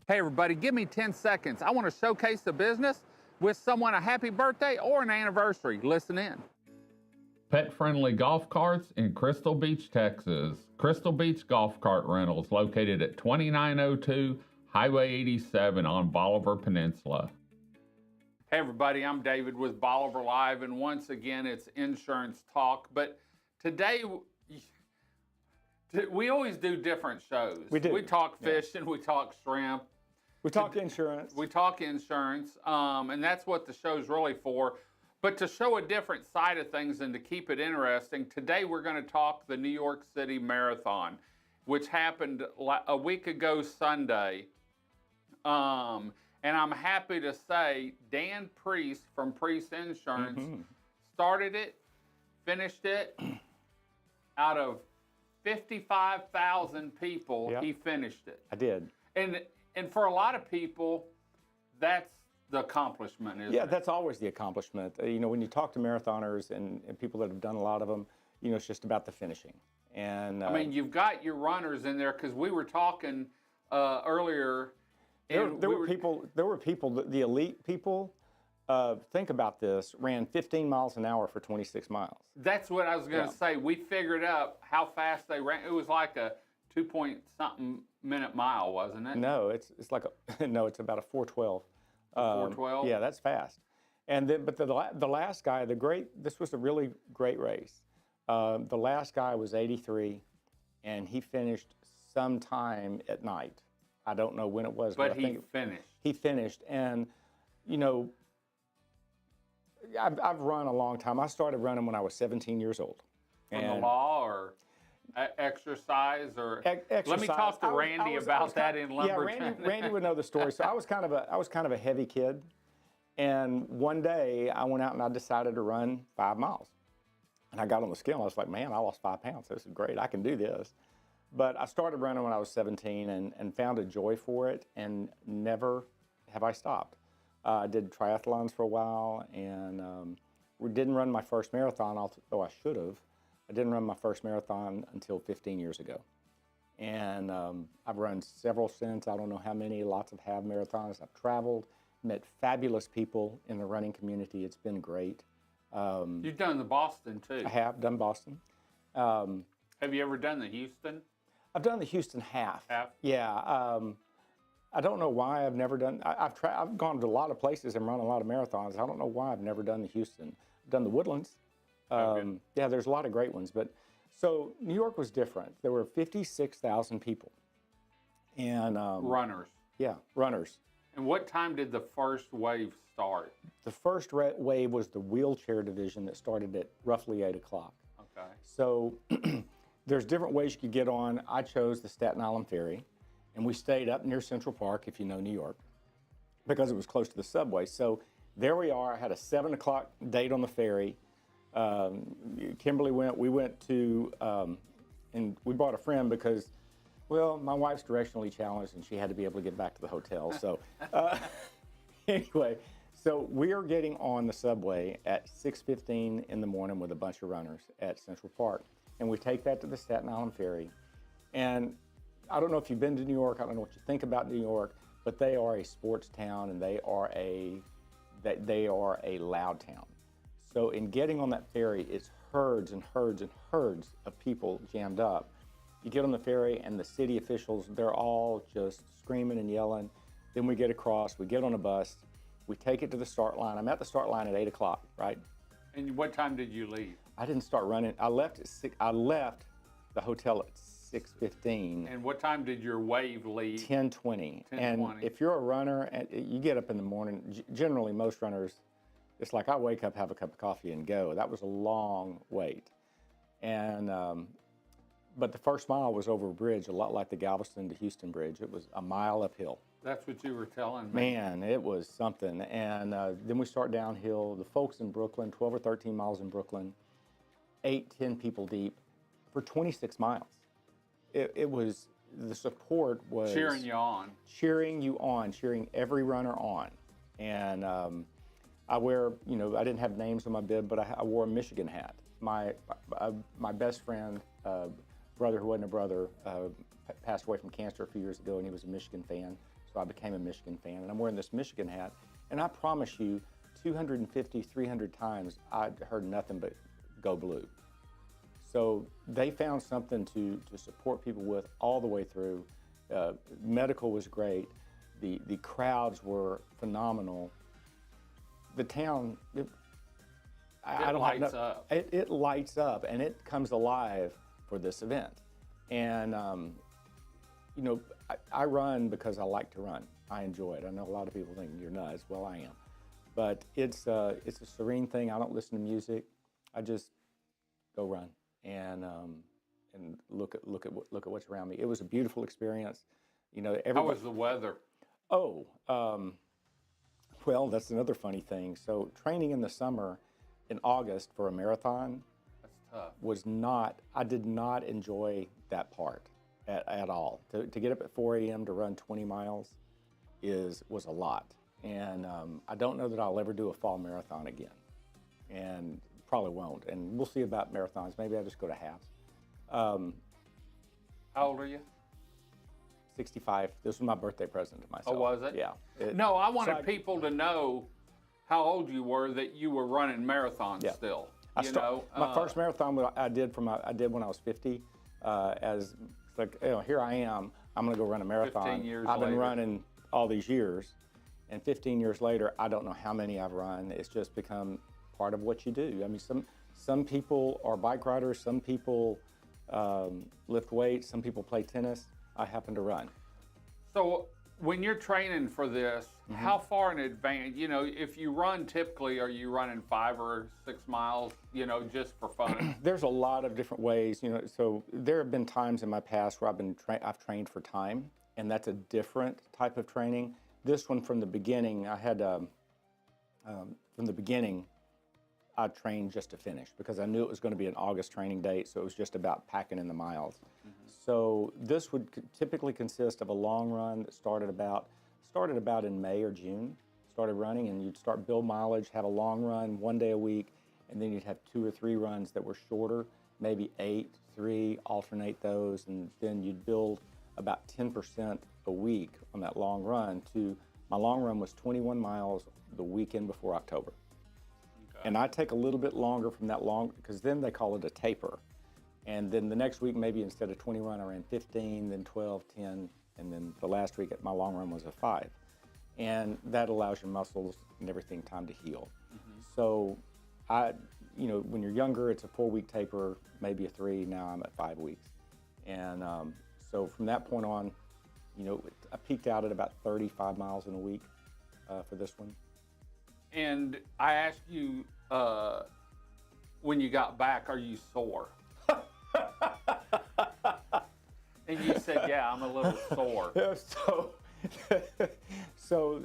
Hey everybody, give me 10 seconds. I want to showcase a business with someone a happy birthday or an anniversary. Listen in. Pet-friendly golf carts in Crystal Beach, Texas. Crystal Beach Golf Cart Rentals, located at 2902 Highway 87 on Bolivar Peninsula. Hey everybody, I'm David with Bolivar Live, and once again it's insurance talk. But today we always do different shows. We do. We talk fishing, we talk shrimp. We talk insurance. We talk insurance, and that's what the show's really for. But to show a different side of things and to keep it interesting, today we're going to talk the New York City Marathon, which happened a week ago Sunday. And I'm happy to say Dan Priest from Priest Insurance started it, finished it. Out of 55,000 people, he finished it. I did. And for a lot of people, that's the accomplishment, isn't it? Yeah, that's always the accomplishment. You know, when you talk to marathoners and people that have done a lot of them, you know, it's just about the finishing. And I mean, you've got your runners in there because we were talking earlier. There were people, the elite people, think about this, ran 15 miles an hour for 26 miles. That's what I was going to say. We figured out how fast they ran. It was like a 2-point-something minute mile, wasn't it? No, it's like it's about a 4:12. 4:12? Yeah, that's fast. And then, but the last guy, this was a really great race. The last guy was 83, and he finished sometime at night. I don't know when it was, but I think finished. He finished, and you know, I've run a long time. I started running when I was 17 years old. From the law or exercise or exercise. Let me talk to Randy about that in Lumberton. Yeah, Randy would know the story. So I was kind of a heavy kid, and one day I went out and I decided to run 5 miles, and I got on the scale and I was like, man, I lost 5 pounds. This is great. I can do this. But I started running when I was 17 and found a joy for it, and never have I stopped. I did triathlons for a while, and we didn't run my first marathon, although I should have. I didn't run my first marathon until 15 years ago. And I've run several since, I don't know how many, lots of half marathons. I've traveled, met fabulous people in the running community. It's been great. You've done the Boston too. I have done Boston. Have you ever done the Houston? I've done the Houston half. Half? Yeah. I don't know why I've never done, I've gone to a lot of places and run a lot of marathons. I don't know why I've never done the Houston. I've done the Woodlands. Yeah, there's a lot of great ones. But so New York was different. There were 56,000 people. And runners. Yeah, runners. And what time did the first wave start? The first wave was the wheelchair division that started at roughly 8 o'clock. Okay. So there's different ways you could get on. I chose the Staten Island Ferry, and we stayed up near Central Park, if you know New York, because it was close to the subway. So there we are. I had a 7 o'clock date on the ferry. Kimberly went. We went to, and we brought a friend because, well, my wife's directionally challenged, and she had to be able to get back to the hotel. So anyway, so we are getting on the subway at 6:15 in the morning with a bunch of runners at Central Park. And we take that to the Staten Island Ferry. And I don't know if you've been to New York, I don't know what you think about New York, but they are a sports town, and they are a loud town. So in getting on that ferry, it's herds and herds and herds of people jammed up. You get on the ferry and the city officials, they're all just screaming and yelling. Then we get across, we get on a bus, we take it to the start line. I'm at the start line at 8 o'clock, right? And what time did you leave? I didn't start running. I left the hotel at 6:15. And what time did your wave leave? 10:20. And if you're a runner, and you get up in the morning, generally most runners, it's like I wake up, have a cup of coffee, and go. That was a long wait. And but the first mile was over a bridge, a lot like the Galveston to Houston bridge. It was a mile uphill. That's what you were telling me. Man, it was something. And then we start downhill. The folks in Brooklyn, 12 or 13 miles in Brooklyn, 8, 10 people deep for 26 miles. It was, the support was cheering you on, cheering every runner on. And I wear, you know, I didn't have names on my bib, but I wore a Michigan hat. My best friend, brother who wasn't a brother, passed away from cancer a few years ago, and he was a Michigan fan. So so I became a Michigan fan, and I'm wearing this Michigan hat, and I promise you, 250, 300 times, I'd heard nothing but "Go Blue." So they found something to support people with all the way through. Medical was great. The crowds were phenomenal. The town, It lights up. It lights up, and it comes alive for this event. And you know, I run because I like to run. I enjoy it. I know a lot of people think you're nuts. Well, I am. But it's a serene thing. I don't listen to music. I just go run and look at what's around me. It was a beautiful experience. You know, How was the weather? Oh, well, that's another funny thing. So training in the summer in August for a marathon That's tough. was not, I did not enjoy that part at all. To get up at 4 a.m. to run 20 miles was a lot. And I don't know that I'll ever do a fall marathon again. And probably won't. And we'll see about marathons. Maybe I'll just go to halves. How old are you? 65. This was my birthday present to myself. Oh, was it? Yeah. No, I wanted people to know how old you were that you were running marathons still. My first marathon I did when I was 50. As like, you know, here I am. I'm going to go run a marathon. 15 years I've been later. running all these years, and 15 years later, I don't know how many I've run. It's just become part of what you do. I mean, some people are bike riders. Some people lift weights. Some people play tennis. I happen to run. So when you're training for this, how far in advance, you know, if you run typically, are you running 5 or 6 miles, you know, just for fun? There's a lot of different ways, you know. So there have been times in my past where I've trained for time, and that's a different type of training. This one, from the beginning, I trained just to finish because I knew it was going to be an August training date, so it was just about packing in the miles. So this would typically consist of a long run that started about in May or June. Started running, and you'd start build mileage, have a long run 1 day a week, and then you'd have 2 or 3 runs that were shorter, maybe 8, 3, alternate those, and then you'd build about 10% a week on that long run. My long run was 21 miles the weekend before October. Okay. And I take a little bit longer from that long, because then they call it a taper. And then the next week, maybe instead of 21, I ran 15, then 12, 10, and then the last week my long run was a 5. And that allows your muscles and everything time to heal. So you know, when you're younger, it's a 4-week taper, maybe a 3. Now I'm at 5 weeks. And so from that point on, you know, I peaked out at about 35 miles in a week for this one. And I asked you, when you got back, are you sore? And you said, yeah, I'm a little sore. So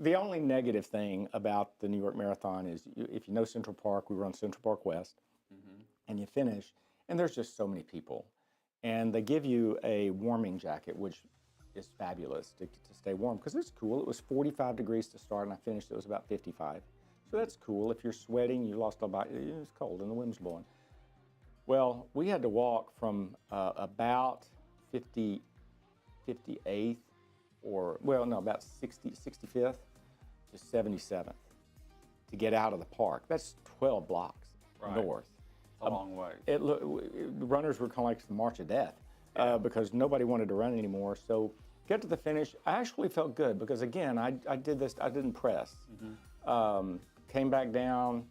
the only negative thing about the New York Marathon is, if you know Central Park, we run Central Park West, and you finish, and there's just so many people. And they give you a warming jacket, which is fabulous to stay warm, because it's cool. It was 45 degrees to start, and I finished, it was about 55. So that's cool. If you're sweating, you lost a lot, it's cold and the wind's blowing. Well, we had to walk from about 58th, about 65th to 77th to get out of the park. That's 12 blocks north. It's a long way. Runners were kind of like the March of Death because nobody wanted to run anymore. So get to the finish. I actually felt good because, again, I did this. I didn't press. Came back down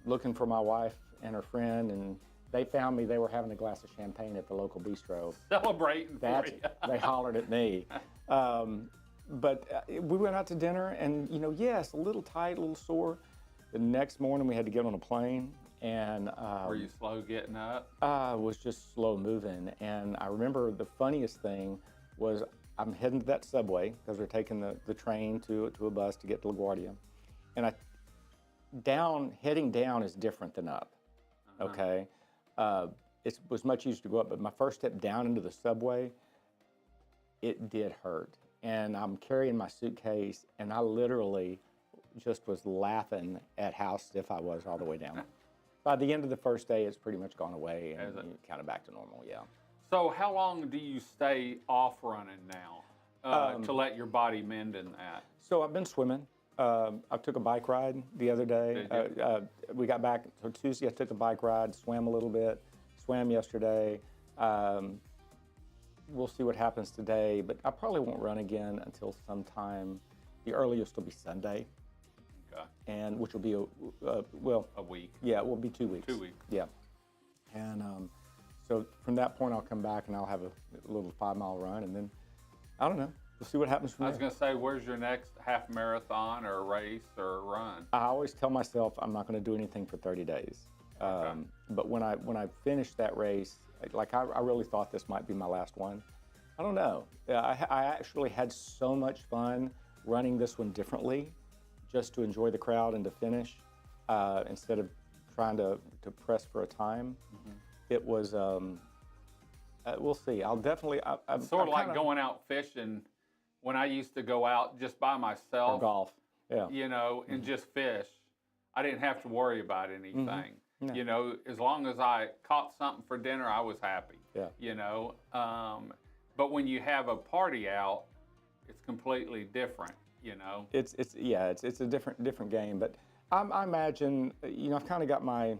looking for my wife and her friend, and they found me. They were having a glass of champagne at the local bistro. Celebrating for you. They hollered at me. But we went out to dinner, and, you know, yes, a little tight, a little sore. The next morning we had to get on a plane, and were you slow getting up? I was just slow moving. And I remember the funniest thing was I'm heading to that subway because we're taking the train to a bus to get to LaGuardia. And heading down is different than up, okay? It was much easier to go up, but my first step down into the subway, it did hurt. And I'm carrying my suitcase, and I literally just was laughing at how stiff I was all the way down. By the end of the first day, it's pretty much gone away, and kind of back to normal, yeah. So how long do you stay off running now? to let your body mend in that? So I've been swimming. I took a bike ride the other day. We got back so Tuesday. I took a bike ride, swam a little bit, swam yesterday. We'll see what happens today, but I probably won't run again until sometime. The earliest will be Sunday, and which will be a week. Yeah, it will be 2 weeks. 2 weeks. Yeah, and so from that point I'll come back and I'll have a little 5-mile run, and then I don't know. We'll see what happens from I there. was going to say, where's your next half marathon or race or run? I always tell myself I'm not going to do anything for 30 days. But when I finished that race, like I really thought this might be my last one. I don't know. I actually had so much fun running this one differently, just to enjoy the crowd and to finish, instead of trying to press for a time. It was. We'll see. I'll definitely. It's sort of like going out fishing. When I used to go out just by myself, or golf, yeah, you know, and just fish, I didn't have to worry about anything. No. You know, as long as I caught something for dinner, I was happy. Yeah. You know, but when you have a party out, it's completely different. You know. It's a different game. But I imagine, you know, I've kind of got my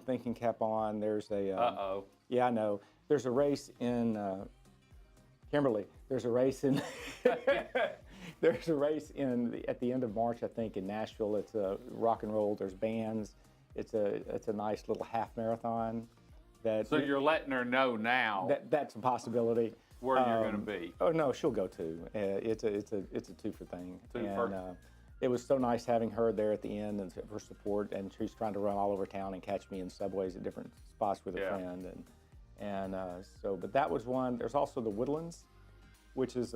thinking cap on. There's a. Yeah, I know. There's a race in. Kimberly, there's a race in there's a race at the end of March, I think, in Nashville. It's a rock and roll. There's bands. It's a nice little half marathon. So you're letting her know now. That's a possibility. Where you're going to be. Oh no, she'll go too. It's a two-for thing. Two-for. And it was so nice having her there at the end and her support. And she's trying to run all over town and catch me in subways at different spots with a friend. But that was one. There's also the Woodlands, which is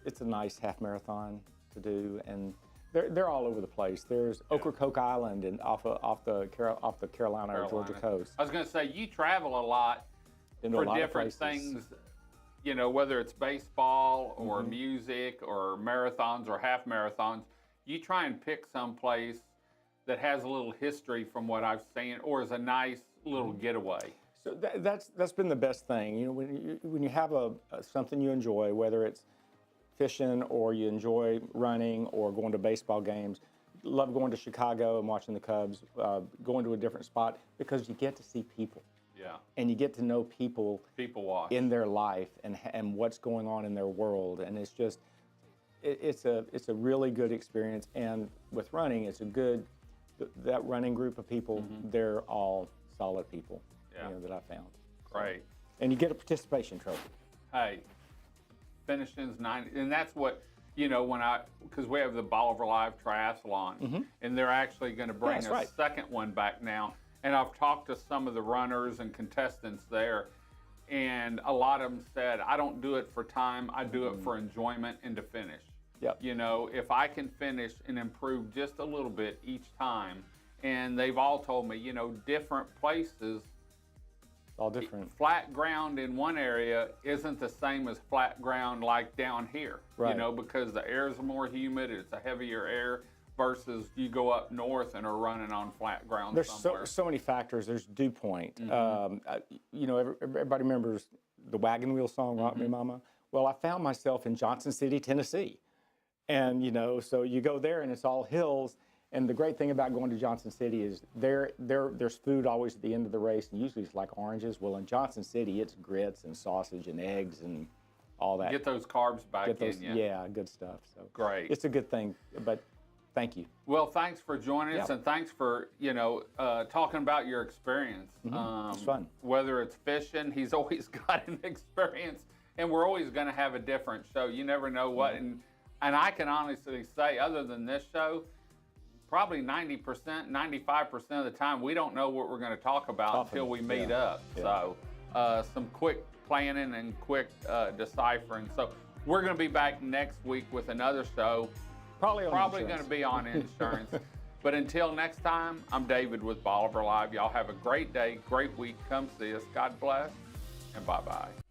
it's a nice half marathon to do, and they're all over the place. There's Ocracoke Island and off the Carolina or Georgia coast. I was going to say, you travel a lot for different things. You know, whether it's baseball or music or marathons or half marathons, you try and pick some place that has a little history from what I've seen, or is a nice little getaway. So that's been the best thing. You know, when you have something you enjoy, whether it's fishing or you enjoy running or going to baseball games. Love going to Chicago and watching the Cubs. Going to a different spot because you get to see people. Yeah. And you get to know people. People watch in their life and what's going on in their world, and it's just it's a really good experience. And with running, it's a good. That running group of people, they're all solid people, you know, that I found. Great. And you get a participation trophy. Hey, finishing's 90, and that's what, you know, because we have the Bolivar Live Triathlon, and they're actually going to bring a second one back now. And I've talked to some of the runners and contestants there, and a lot of them said, I don't do it for time, I do it for enjoyment and to finish. Yep. You know, if I can finish and improve just a little bit each time, and they've all told me, you know, different places, all different. Flat ground in one area isn't the same as flat ground like down here, you know, because the air is more humid, it's a heavier air, versus you go up north and are running on flat ground There's somewhere. so many factors. There's dew point. You know, everybody remembers the Wagon Wheel song, Rock Me Mama. Well, I found myself in Johnson City, Tennessee. And, you know, so you go there and it's all hills. And the great thing about going to Johnson City is there's food always at the end of the race, and usually it's like oranges. Well, in Johnson City, it's grits and sausage and eggs and all that. Get those carbs back in you. Yeah, good stuff. So great. It's a good thing, but thank you. Well, thanks for joining us, and thanks for, you know, talking about your experience. It's fun. Whether it's fishing, he's always got an experience, and we're always going to have a different show. You never know what, and I can honestly say, other than this show, probably 90%, 95% of the time, we don't know what we're going to talk about until we meet up. So some quick planning and quick deciphering. So we're going to be back next week with another show. Probably going to be on insurance. But until next time, I'm David with Bolivar Live. Y'all have a great day, great week. Come see us. God bless, and bye-bye.